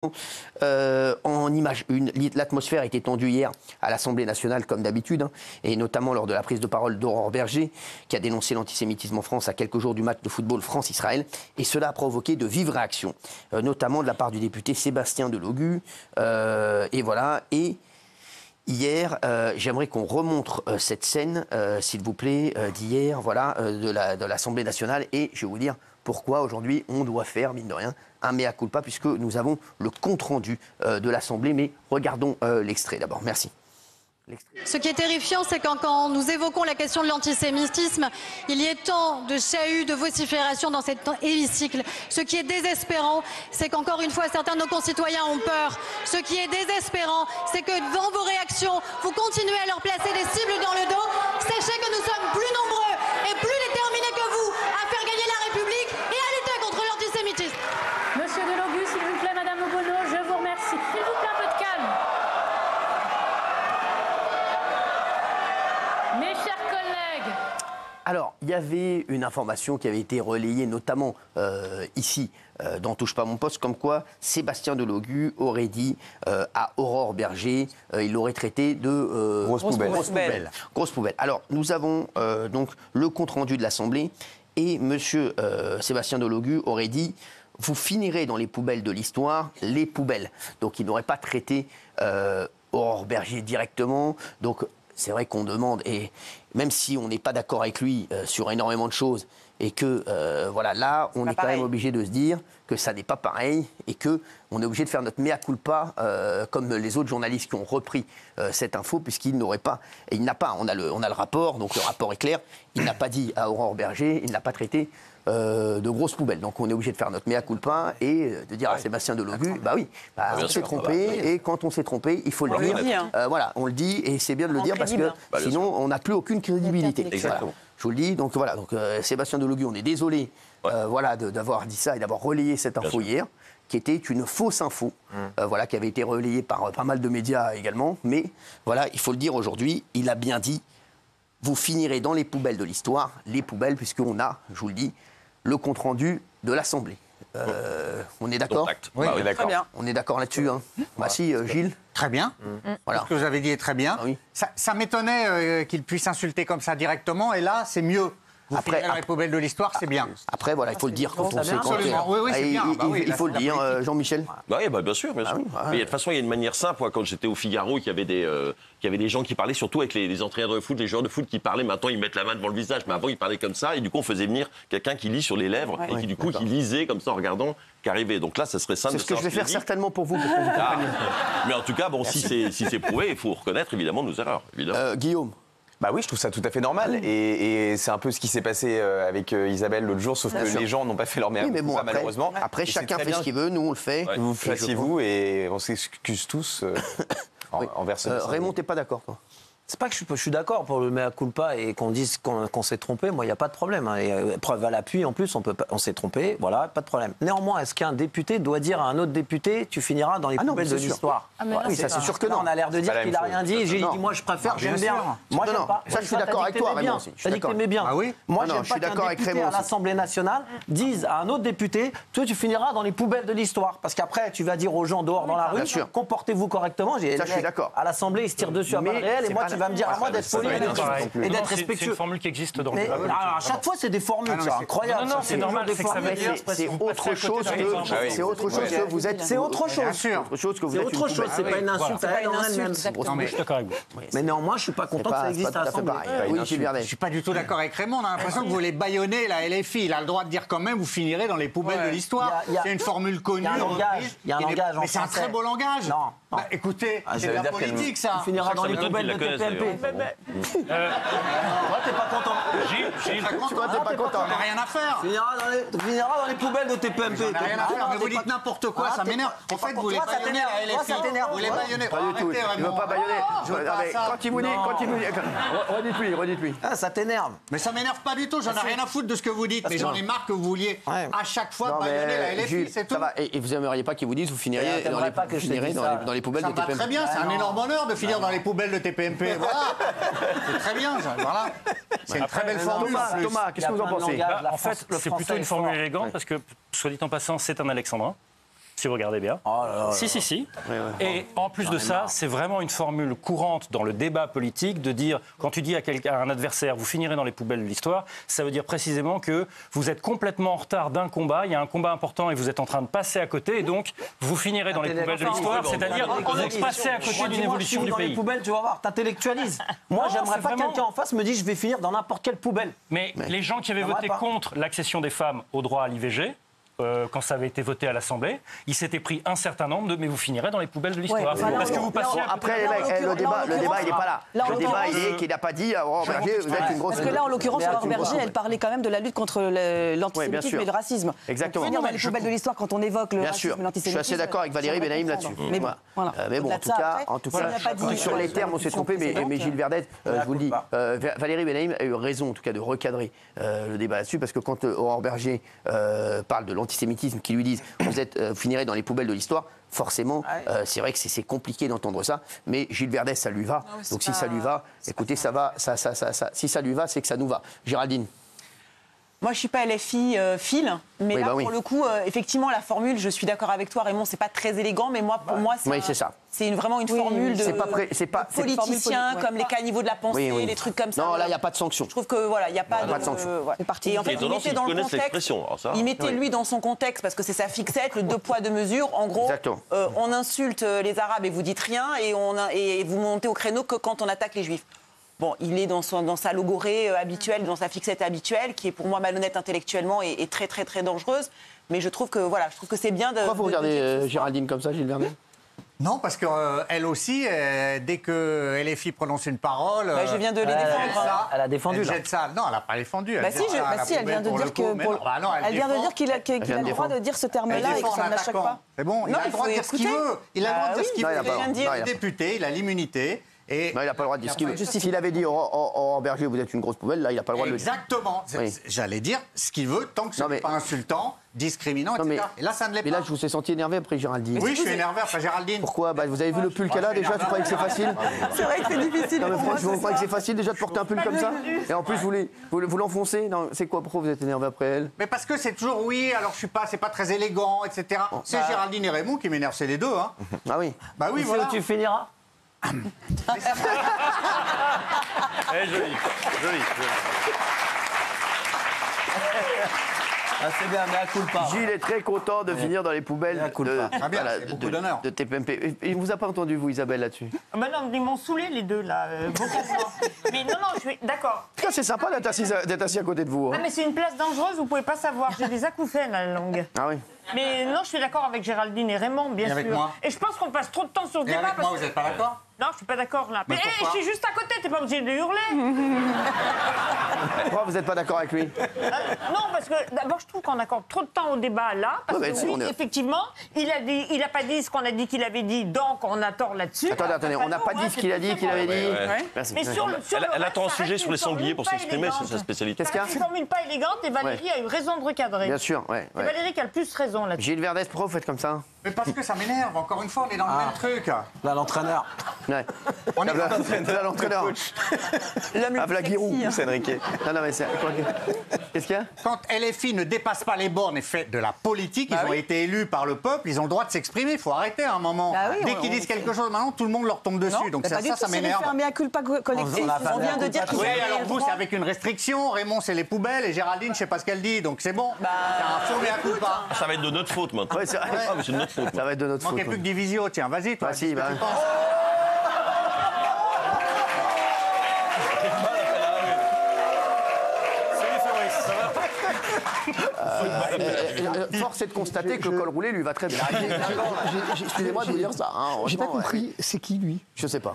En image 1, l'atmosphère était tendue hier à l'Assemblée nationale comme d'habitude, et notamment lors de la prise de parole d'Aurore Berger, qui a dénoncé l'antisémitisme en France à quelques jours du match de football France-Israël, et cela a provoqué de vives réactions, notamment de la part du député Sébastien Delogu, et voilà. Et hier, j'aimerais qu'on remontre cette scène, s'il vous plaît, d'hier, voilà, de l'Assemblée nationale, et je vais vous dire pourquoi aujourd'hui on doit faire, mine de rien, un mea culpa, puisque nous avons le compte-rendu de l'Assemblée. Mais regardons l'extrait d'abord. Merci. Ce qui est terrifiant, c'est quand nous évoquons la question de l'antisémitisme, il y a tant de chahuts, de vociférations dans cet hémicycle. Ce qui est désespérant, c'est qu'encore une fois, certains de nos concitoyens ont peur. Ce qui est désespérant, c'est que dans vos réactions, vous continuez à leur placer des cibles dans le dos. Sachez que nous sommes plus nombreux et plus déterminés que vous à faire gagner la République et à lutter contre l'antisémitisme. Monsieur Delogu, s'il vous plaît, Madame Obono, je vous remercie. S'il vous plaît, un peu de calme. Mes chers collègues. Alors, il y avait une information qui avait été relayée, notamment ici, dans Touche pas mon poste, comme quoi Sébastien Delogu aurait dit à Aurore Berger, il l'aurait traité de grosse poubelle. Grosse poubelle. Alors, nous avons donc le compte-rendu de l'Assemblée, et monsieur Sébastien Delogu aurait dit: vous finirez dans les poubelles de l'histoire, les poubelles. Donc, il n'aurait pas traité Aurore Berger directement. Donc, c'est vrai qu'on demande, et même si on n'est pas d'accord avec lui sur énormément de choses, et que voilà, là, on est quand même obligé de se dire que ça n'est pas pareil, et que on est obligé de faire notre mea culpa, comme les autres journalistes qui ont repris cette info, puisqu'il n'aurait pas, et il n'a pas, on a le rapport, donc le rapport est clair, il n'a pas dit à Aurore Berger, il n'a pas traité de grosses poubelles. Donc on est obligé de faire notre mea culpa et de dire à Sébastien Delogu, bah oui, on s'est trompé, et quand on s'est trompé, il faut le dire. Voilà, on le dit, et c'est bien de le dire, parce que sinon on n'a plus aucune crédibilité. Exactement. Voilà. Je vous le dis, donc voilà, donc Sébastien Delogu, on est désolé voilà, d'avoir dit ça et d'avoir relayé cette info hier, qui était une fausse info, voilà, qui avait été relayée par pas mal de médias également, mais voilà, il faut le dire aujourd'hui, il a bien dit: vous finirez dans les poubelles de l'histoire, les poubelles, puisqu'on a, je vous le dis, le compte-rendu de l'Assemblée. On est d'accord? Oui, on est d'accord. On est d'accord là-dessus, hein. Bah si, Gilles. Très bien. Voilà. Ce que vous avez dit est très bien. Ah oui. Ça m'étonnait qu'il puisse insulter comme ça directement, et là, c'est mieux. Vous finirez dans les poubelles de l'histoire, c'est bien. Après, voilà, il faut le dire quand on sait. Absolument. Oui, c'est bien. Il faut le dire, Jean-Michel. Oui, bien sûr. Mais de toute façon, il y a une manière simple. Moi, quand j'étais au Figaro, il y avait des gens qui parlaient, surtout avec les entraîneurs de foot, les joueurs de foot qui parlaient. Maintenant, ils mettent la main devant le visage, mais avant, ils parlaient comme ça. Et du coup, on faisait venir quelqu'un qui lit sur les lèvres, et qui, du coup, qui lisait comme ça en regardant qu'arrivait. Donc là, ça serait simple. C'est ce que je vais faire certainement pour vous, pour que vous compreniez. Mais en tout cas, bon, si c'est prouvé, il faut reconnaître évidemment nos erreurs. Guillaume. Bah oui, je trouve ça tout à fait normal, et c'est un peu ce qui s'est passé avec Isabelle l'autre jour, sauf que les gens n'ont pas fait leur mea culpa, malheureusement. Après, chacun fait ce qu'il veut, nous on le fait. Vous fassiez vous, et on s'excuse tous envers ce. Raymond, t'es pas d'accord, toi? C'est pas que je suis d'accord pour le mea culpa et qu'on dise qu'on s'est trompé. Moi, il n'y a pas de problème. Hein. Et preuve à l'appui, en plus, on s'est trompé. Voilà, pas de problème. Néanmoins, est-ce qu'un député doit dire à un autre député: tu finiras dans les poubelles de l'histoire? Oui, ça c'est sûr que non. On a l'air de dire qu'il n'a rien dit. J'ai dit: moi, je préfère, j'aime bien. Moi, j'aime pas. Ça, je suis d'accord avec toi, Raymond aussi. T'as dit que t'aimais bien. Ah oui. Moi, j'aime pas qu'un député à l'Assemblée nationale dise à un autre député: toi, tu finiras dans les poubelles de l'histoire. Parce qu'après, tu vas dire aux gens dehors dans la rue: comportez-vous correctement. Ça, je suis d'accord. À l'Assemblée, ils se tirent dessus à balles réelles, et moi, tu vas me dire à moi d'être et d'être respectueux. C'est une formule qui existe dans le débat. Alors, à chaque fois, c'est des formules, c'est incroyable. Non, c'est normal. C'est autre chose que vous êtes. C'est autre chose. C'est autre chose que vous êtes. C'est autre chose, c'est pas une insulte à elle en elle-même. Je suis d'accord avec vous. Mais néanmoins, je suis pas content que ça existe à l'Assemblée. Oui, Gilles Vernet. Je suis pas du tout d'accord avec Raymond. On a l'impression que vous voulez bâillonner la LFI. Il a le droit de dire quand même: vous finirez dans les poubelles de l'histoire. C'est une formule connue. Il y a un langage. Mais c'est un très beau langage. Non. Écoutez, c'est de la politique, ça. Tu finiras dans les poubelles de TPMP. Toi, t'es pas content. Gilles, Toi, t'es pas content. On n'a rien à faire. Tu finiras dans les poubelles de TPMP. On n'a rien à faire, mais vous dites n'importe quoi, ça m'énerve. En fait, vous voulez bâillonner la LFI. Vous voulez bâillonner. Pas du tout. Il ne veut pas bâillonner. Quand il vous dit. Redites-lui. Ah, ça t'énerve. Mais ça m'énerve pas du tout, j'en ai rien à foutre de ce que vous dites. Mais j'en ai marre que vous vouliez à chaque fois bâillonner la LFI, c'est tout. Et vous n'aimeriez pas qu'il vous dise: vous finirez dans les poubelles de TPMP? Ça va très bien, c'est un énorme bonheur de finir dans les poubelles de TPMP. Voilà. C'est très bien, voilà. C'est une très belle formule. Thomas, qu'est-ce que vous en pensez? En fait, c'est plutôt une formule élégante parce que, soit dit en passant, c'est un alexandrin. si vous regardez bien. Oh là là. Si. Et en plus de ça, c'est vraiment une formule courante dans le débat politique de dire, quand tu dis à un adversaire, vous finirez dans les poubelles de l'histoire, ça veut dire précisément que vous êtes complètement en retard d'un combat, il y a un combat important et vous êtes en train de passer à côté, et donc vous finirez dans les poubelles de l'histoire, c'est-à-dire vous passez à côté d'une évolution du dans les pays. poubelles, tu vas voir, t'intellectualises. Moi, j'aimerais pas que quelqu'un en face me dise je vais finir dans n'importe quelle poubelle. Mais les gens qui avaient voté contre l'accession des femmes au droit à l'IVG, quand ça avait été voté à l'Assemblée, il s'était pris un certain nombre de « mais vous finirez dans les poubelles de l'histoire parce que vous passiez à côté. » Après, le débat, il n'est pas là. Le débat, il est qu'il n'a pas dit Aurore Berger, vous êtes une grosse... Parce que là, en l'occurrence, Aurore Berger, elle parlait quand même de la lutte contre l'antisémitisme et le racisme. Exactement. Finir dans les poubelles de l'histoire quand on évoque le racisme et l'antisémitisme. Je suis assez d'accord avec Valérie Benaïm là-dessus. Mais bon, en tout cas, sur les termes, on s'est trompé, mais Gilles Verdette, je vous le dis, Valérie Benaïm a eu raison, en tout cas, de recadrer le débat là-dessus, parce que quand Aurore Berger parle de l'antisémitisme, qui lui dit vous finirez dans les poubelles de l'histoire, forcément, c'est vrai que c'est compliqué d'entendre ça, mais Gilles Verdès, ça lui va. Donc si ça lui va, écoutez, ça va, si ça lui va, c'est que ça nous va. Géraldine. Moi, je suis pas LFI fil, mais là, pour le coup, effectivement, la formule, je suis d'accord avec toi, Raymond, c'est pas très élégant, mais moi, pour moi, c'est vraiment une formule de politiciens, comme les caniveaux de la pensée, les trucs comme ça. Non, là, il n'y a pas de sanction. Je trouve que voilà, il n'y a pas de sanction. Et en fait, il mettait dans le contexte, il mettait lui dans son contexte, parce que c'est sa fixette, le 2 poids 2 mesures. En gros, on insulte les Arabes et vous dites rien, et vous montez au créneau que quand on attaque les Juifs. Bon, il est dans sa logorée habituelle, dans sa fixette habituelle, qui est pour moi malhonnête intellectuellement et très très très dangereuse. Mais je trouve que c'est bien de. Pourquoi vous regardez Géraldine comme ça, Gilles Verdès ? Non, parce qu'elle aussi, dès que LFI prononce une parole... je viens de les défendre. Elle a défendu, là. Non, elle n'a pas défendu. Si, elle vient de dire que... Elle vient de dire qu'il a le droit de dire ce terme-là et que ça ne la choque pas. C'est bon, il a le droit de dire ce qu'il veut. Il a le droit de dire ce qu'il veut. Il est député, il a l'immunité. Non, il n'a pas le droit de dire ce qu'il veut. S'il avait dit Aurore Berger, vous êtes une grosse poubelle, là, il n'a pas le droit de le dire. Exactement. J'allais dire ce qu'il veut, tant que ce n'est pas insultant, discriminant, etc. Et là, ça ne l'est pas. Mais là, je vous ai senti énervé après Géraldine. Oui, je suis énervé après Géraldine. Pourquoi ? Vous avez vu le pull qu'elle a déjà ? Tu croyez que c'est facile ? C'est vrai que c'est difficile. Non, mais franchement, vous croyez que c'est facile déjà de porter un pull comme ça ? Et en plus, vous l'enfoncez ? Non, c'est quoi ? Pourquoi vous êtes énervé après elle ? Mais parce que c'est toujours alors c'est pas très élégant, etc. C'est Géraldine et Raymond qui m'énervent, c'est les deux. Hein. Ah oui ? Bah oui, voilà. Tu finiras ? Joli. C'est bien, mais à culpa. Gilles est très content de finir dans les poubelles de TPMP. Il ne vous a pas entendu, vous, Isabelle, là-dessus ? Non, ils m'ont saoulé, les deux, là, vocablement. Mais non, je suis d'accord. En tout cas, c'est sympa d'être assis à côté de vous. Hein. Ah, mais c'est une place dangereuse, vous ne pouvez pas savoir. J'ai des acouphènes à la langue. Ah oui. Mais non, je suis d'accord avec Géraldine et Raymond, bien sûr. Avec moi. Et je pense qu'on passe trop de temps sur ce débat. Avec moi, vous n'êtes pas d'accord ? Non, je suis pas d'accord là. Mais je suis juste à côté, t'es pas obligé de hurler. Pourquoi vous n'êtes pas d'accord avec lui ? Non, parce que d'abord, je trouve qu'on accorde trop de temps au débat là. Parce que effectivement, il a pas dit ce qu'on a dit qu'il avait dit, donc on a tort là-dessus. Attendez, on n'a pas dit ce qu'il a dit qu'il avait dit. Merci. Mais elle attend un sujet sur les sangliers pour s'exprimer, c'est sa spécialité. Qu'est-ce qu'il y a ? C'est une formule pas élégante et Valérie a eu raison de recadrer. Bien sûr, C'est Valérie qui a le plus raison là-dessus. Gilles Verdès, pourquoi vous faites comme ça ? Mais parce que ça m'énerve, encore une fois, on est dans le même truc. Là, l'entraîneur. Ouais. On est là, l'entraîneur. Vlaguirou, c'est Enrique. Non, mais c'est. Qu'est-ce qu'il y a ? Quand LFI ne dépasse pas les bornes et fait de la politique, ils ont été élus par le peuple, ils ont le droit de s'exprimer. Il faut arrêter à un moment. Dès qu'ils disent quelque chose, maintenant, tout le monde leur tombe dessus. Donc ça m'énerve. On vient de dire qu'il oui, alors vous, c'est avec une restriction. Raymond, c'est les poubelles. Et Géraldine, je ne sais pas ce qu'elle dit. Donc c'est bon. C'est un faux mea culpa. Ça va être de notre faute maintenant. C'est de notre faute. Ça va être de notre faute. Il manquait plus que Divisio. Tiens, vas-y, toi. Force est de constater que le col roulé lui va très bien. Excusez-moi de vous dire ça. J'ai pas compris, c'est qui lui ? Je sais pas.